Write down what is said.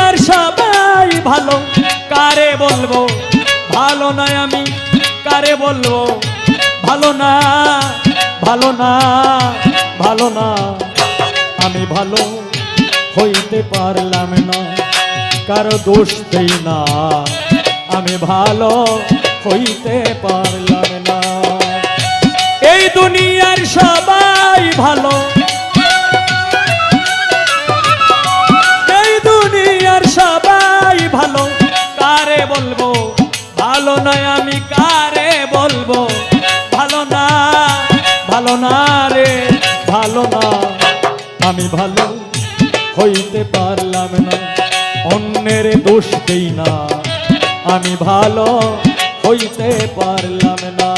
দুনিয়ার সবাই ভালো, কারে বলবো ভালো না আমি, কারে বলবো ভালো না, ভালো না, ভালো না। আমি ভালো হইতে পারলাম না, কারো দোষ দেই না, আমি ভালো হইতে পারলাম না। এই দুনিয়ার সবাই ভালো, এই দুনিয়ার সবাই ভালো, কারে বলবো ভালো নয় আমি, কারে বলবো ভালো না, ভালো না রে, ভালো না। আমি ভালো হইতে পারলাম না, অন্যের দোষ দেই না, আমি ভালো হইতে পারলাম না।